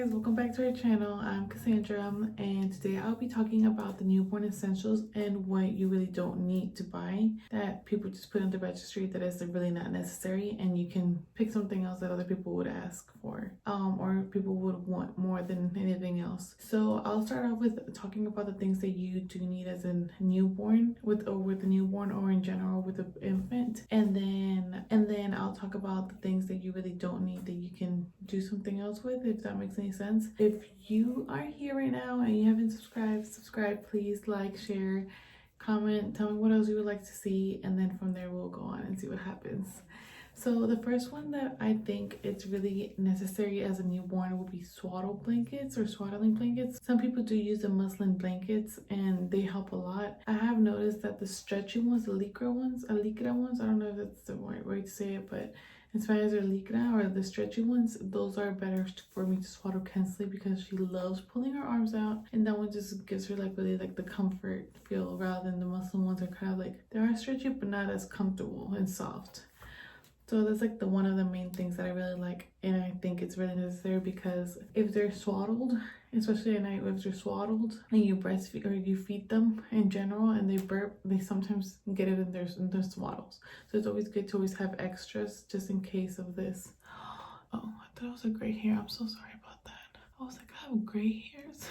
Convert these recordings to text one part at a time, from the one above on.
guys, welcome back to our channel. I'm Cassandra, and today I'll be talking about the newborn essentials and what you really don't need to buy that people just put in the registry that is really not necessary, and you can pick something else that other people would ask for or people would want more than anything else. So I'll start off with talking about the things that you do need as a newborn with a newborn or in general with an infant, and then I'll talk about the things that you really don't need that you can do something else with, if that makes any sense. If you are here right now and you haven't subscribe, please like, share, comment, tell me what else you would like to see, and then from there we'll go on and see what happens. So the first one that I think it's really necessary as a newborn would be swaddle blankets or swaddling blankets. Some people do use the muslin blankets and they help a lot. I have noticed that the stretchy ones, the lycra ones, I don't know if that's the right way to say it, but in Spanish, they're lycra, or the stretchy ones. Those are better for me to swaddle Kensley because she loves pulling her arms out, and that one just gives her like really like the comfort feel, rather than the muslin ones are kind of like, they are stretchy but not as comfortable and soft. So that's like one of the main things that I really like, and I think it's really necessary because if they're swaddled, especially at night, if they're swaddled and you breastfeed or you feed them in general and they burp, they sometimes get it in their swaddles. So it's always good to always have extras just in case of this. Oh, I thought it was a gray hair. I'm so sorry about that. I was like, I have gray hairs.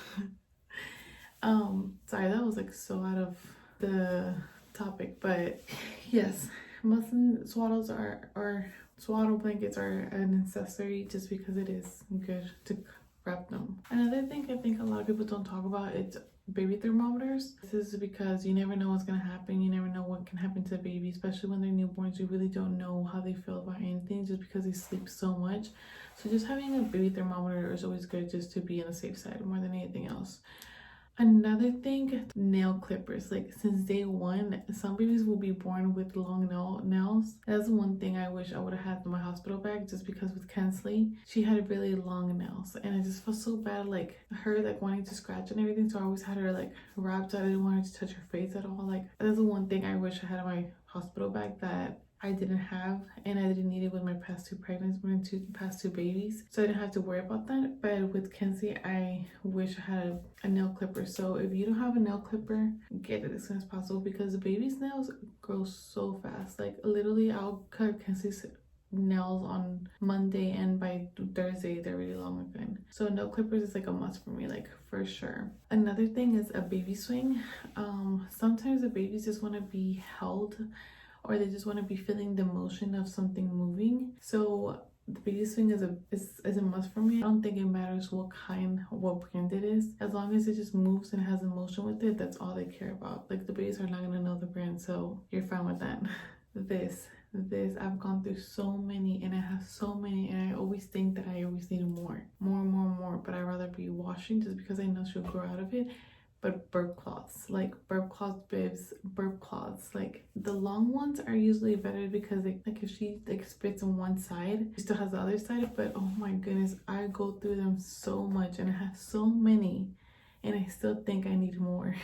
Sorry, that was like so out of the topic, but yes. Muslin swaddles or swaddle blankets are a necessary just because it is good to wrap them. Another thing I think a lot of people don't talk about is baby thermometers. This is because you never know what's going to happen. You never know what can happen to a baby, especially when they're newborns. You really don't know how they feel about anything just because they sleep so much. So just having a baby thermometer is always good, just to be on the safe side more than anything else. Another thing, nail clippers. Like since day one, some babies will be born with long nails. That's one thing I wish I would have had in my hospital bag, just because with Kensley, she had really long nails, and I just felt so bad, like her like wanting to scratch and everything. So I always had her like wrapped. I didn't want her to touch her face at all. Like that's the one thing I wish I had in my hospital bag that I didn't have, and I didn't need it with my past two babies, so I didn't have to worry about that. But with Kenzie, I wish I had a nail clipper. So if you don't have a nail clipper, get it as soon as possible, because the baby's nails grow so fast. Like literally, I'll cut Kenzie's nails on Monday, and by Thursday they're really long again. So nail clippers is like a must for me, like for sure. Another thing is a baby swing. Sometimes the babies just want to be held, or they just want to be feeling the motion of something moving. So the baby swing is a must for me. I don't think it matters what brand it is. As long as it just moves and has a motion with it, that's all they care about. Like the babies are not gonna know the brand, so you're fine with that. This I've gone through so many, and I have so many, and I always think that I always need more, but I'd rather be washing just because I know she'll grow out of it. But burp cloths, like burp cloth bibs, burp cloths, like the long ones are usually better because like if she like spits on one side, she still has the other side. But oh my goodness, I go through them so much, and I have so many, and I still think I need more.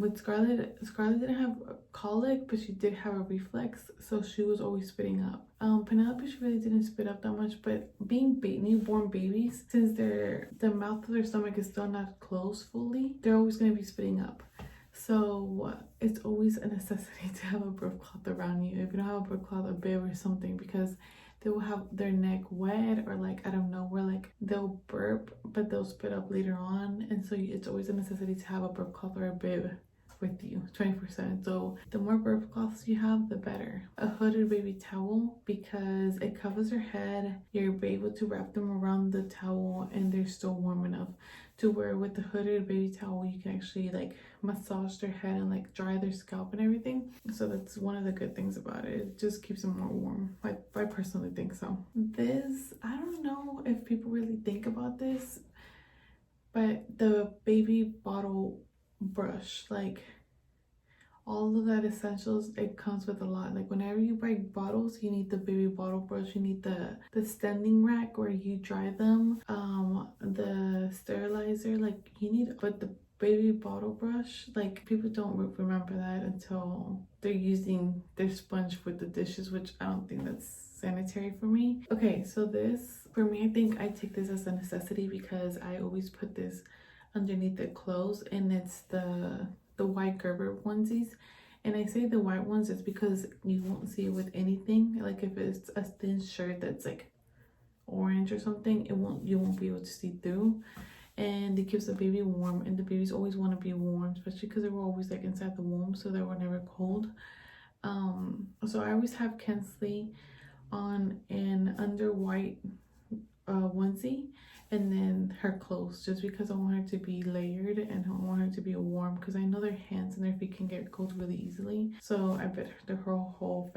With Scarlett didn't have a colic, but she did have a reflex, so she was always spitting up. Penelope, she really didn't spit up that much, but being newborn babies, since the mouth of their stomach is still not closed fully, they're always going to be spitting up. So it's always a necessity to have a burp cloth around you. If you don't have a burp cloth, a bib or something, because they will have their neck wet, or like out of nowhere, like they'll burp but they'll spit up later on, and so it's always a necessity to have a burp cloth or a bib with you 24/7. So the more burp cloths you have, the better. A hooded baby towel, because it covers their head, you're able to wrap them around the towel, and they're still warm enough to where with the hooded baby towel you can actually like massage their head and like dry their scalp and everything. So that's one of the good things about it. It just keeps them more warm. I personally think so. This, I don't know if people really think about this, but the baby bottle brush, like all of that essentials, it comes with a lot. Like whenever you buy bottles, you need the baby bottle brush, you need the standing rack where you dry them, the sterilizer, like you need, but the baby bottle brush, like people don't remember that until they're using their sponge with the dishes, which I don't think that's sanitary for me. Okay, so this For me, I think I take this as a necessity because I always put this underneath the clothes, and it's the white Gerber onesies. And I say the white ones is because you won't see it with anything. Like if it's a thin shirt that's like orange or something, you won't be able to see through. And it keeps the baby warm, and the babies always want to be warm, especially because they were always like inside the womb, so they were never cold. So I always have Kensley on an under white onesie, and then her clothes, just because I want her to be layered and I want her to be warm, because I know their hands and their feet can get cold really easily. So I bet her whole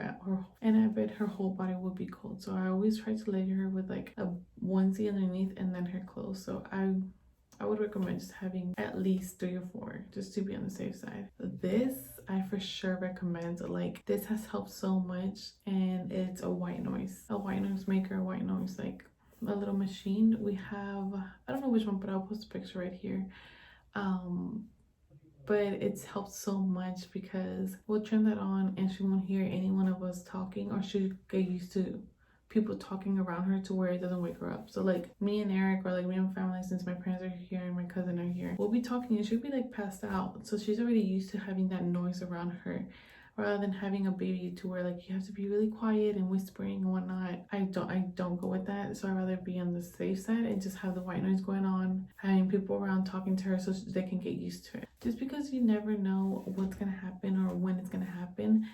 body would be cold. So I always try to layer her with like a onesie underneath and then her clothes. So I would recommend just having at least 3 or 4 just to be on the safe side. This I for sure recommend. Like this has helped so much, and it's a white noise maker, a white noise like a little machine. We have, I don't know which one, but I'll post a picture right here. But it's helped so much because we'll turn that on and she won't hear any one of us talking, or she'll get used to people talking around her to where it doesn't wake her up. So like me and Eric, or like me and my family, since my parents are here and my cousin are here, we'll be talking and she'll be like passed out. So she's already used to having that noise around her, rather than having a baby to where like you have to be really quiet and whispering and whatnot. I don't go with that. So I'd rather be on the safe side and just have the white noise going on, having people around talking to her so they can get used to it. Just because you never know what's gonna happen or when it's gonna happen,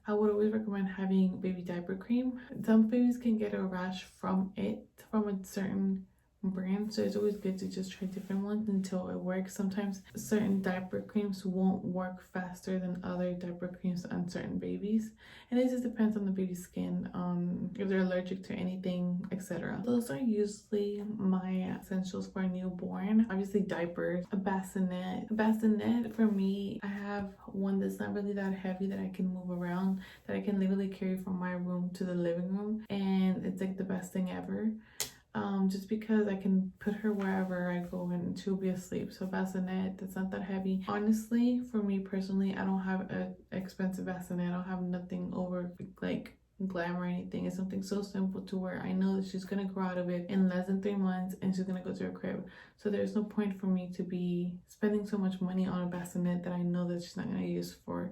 I would always recommend having baby diaper cream. Some babies can get a rash from a certain brand, so it's always good to just try different ones until it works. Sometimes certain diaper creams won't work faster than other diaper creams on certain babies, and it just depends on the baby's skin, if they're allergic to anything, etc. Those are usually my essentials for a newborn. Obviously diapers, a bassinet. For me, I have one that's not really that heavy, that I can move around, that I can literally carry from my room to the living room, and it's like the best thing ever. Just because I can put her wherever I go and she'll be asleep. So bassinet, that's not that heavy. Honestly, for me personally, I don't have an expensive bassinet. I don't have nothing over like glam or anything. It's something so simple to where I know that she's gonna grow out of it in less than 3 months and she's gonna go to her crib. So there's no point for me to be spending so much money on a bassinet that I know that she's not gonna use for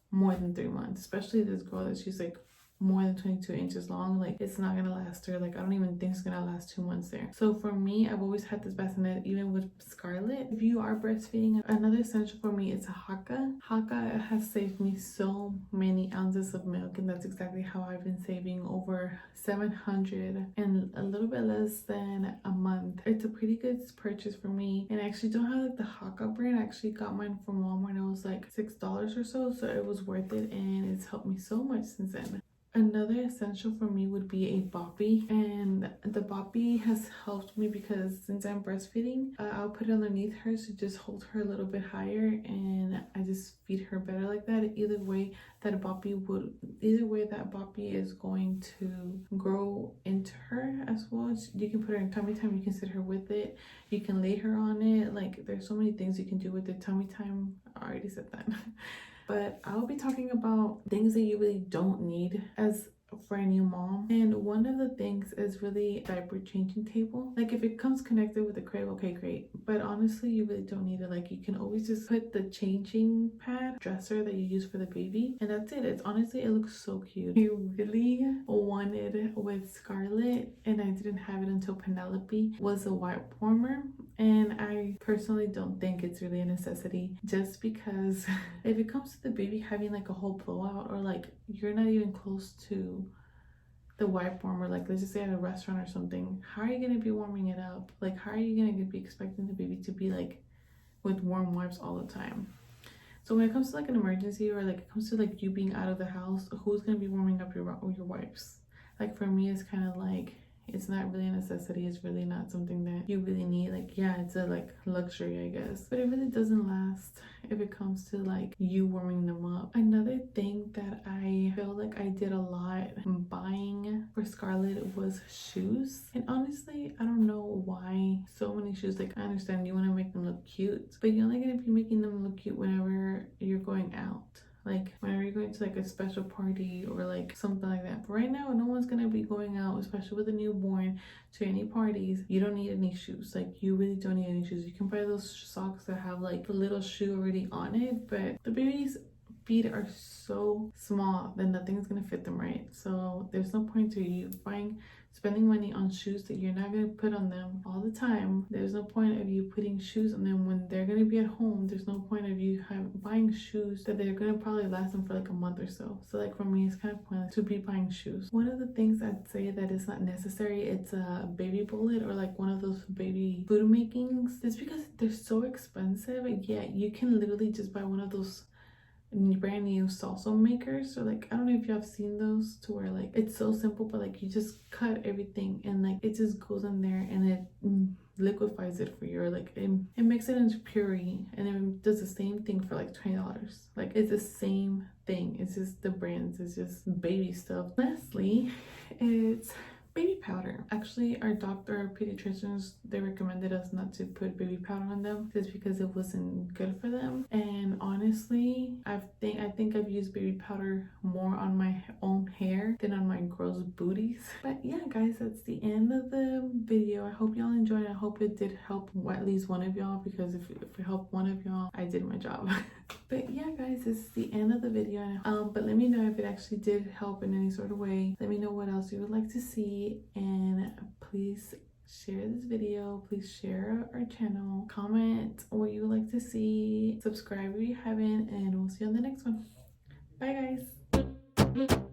more than 3 months. Especially this girl that she's like more than 22 inches long. Like it's not gonna last her. Like I don't even think it's gonna last 2 months there. So for me, I've always had this bassinet, even with Scarlett. If you are breastfeeding, another essential for me is a haka. Haka has saved me so many ounces of milk, and that's exactly how I've been saving over 700 in a little bit less than a month. It's a pretty good purchase for me, and I actually don't have like the haka brand. I actually got mine from Walmart and it was like $6 or so it was worth it, and it's helped me so much since then. Another essential for me would be a boppy, and the boppy has helped me because since I'm breastfeeding, I'll put it underneath her to just hold her a little bit higher, and I just feed her better like that. Either way that boppy is going to grow into her as well. You can put her in tummy time, you can sit her with it, you can lay her on it. Like there's so many things you can do with the tummy time. I already said that. But I'll be talking about things that you really don't need as for a new mom, and one of the things is really diaper changing table. Like if it comes connected with the crib, okay, great, but honestly you really don't need it. Like you can always just put the changing pad dresser that you use for the baby, and that's it. It's honestly, it looks so cute. I really wanted with Scarlett, and I didn't have it until Penelope, was a white warmer, and I personally don't think it's really a necessity, just because if it comes to the baby having like a whole blowout, or like you're not even close to the wipe warmer, like let's just say at a restaurant or something, how are you going to be warming it up? Like how are you going to be expecting the baby to be like with warm wipes all the time? So when it comes to like an emergency, or like it comes to like you being out of the house, who's going to be warming up your wipes? Like for me, it's kind of like, it's not really a necessity. It's really not something that you really need. Like yeah, it's a like luxury, I guess, but it really doesn't last if it comes to like you warming them up. Another thing that I feel like I did a lot buying for Scarlett was shoes. And honestly, I don't know why so many shoes. Like I understand you want to make them look cute, but you're only going to be making them look cute whenever you're going out. like whenever you're going to like a special party or like something like that. But right now, no one's gonna be going out, especially with a newborn, to any parties. You don't need any shoes. Like you really don't need any shoes. You can buy those socks that have like the little shoe already on it, but the baby's feet are so small that nothing's gonna fit them right. So there's no point to you spending money on shoes that you're not going to put on them all the time. There's no point of you putting shoes on them when they're going to be at home. There's no point of you buying shoes that they're going to probably last them for like a month or so. So like for me, it's kind of pointless to be buying shoes. One of the things I'd say that is not necessary, it's a baby bullet or like one of those baby food makings. It's because they're so expensive. Yeah, you can literally just buy one of those brand new salsa makers. So like I don't know if you have seen those, to where like it's so simple, but like you just cut everything and like it just goes in there and it liquefies it for you, or like it makes it into puree, and it does the same thing for like $20. Like it's the same thing, it's just the brands, it's just baby stuff. Lastly, it's baby powder. Actually, our pediatricians, they recommended us not to put baby powder on them just because it wasn't good for them. And honestly, I think I've used baby powder more on my own hair than on my girls' booties. But yeah, guys, that's the end of the video. I hope y'all enjoyed it. I hope it did help at least one of y'all, because if it helped one of y'all, I did my job. But yeah, guys, this is the end of the video. But let me know if it actually did help in any sort of way. Let me know what else you would like to see, and please share this video. Please share our channel, comment what you would like to see, subscribe if you haven't, and we'll see you on the next one. Bye, guys.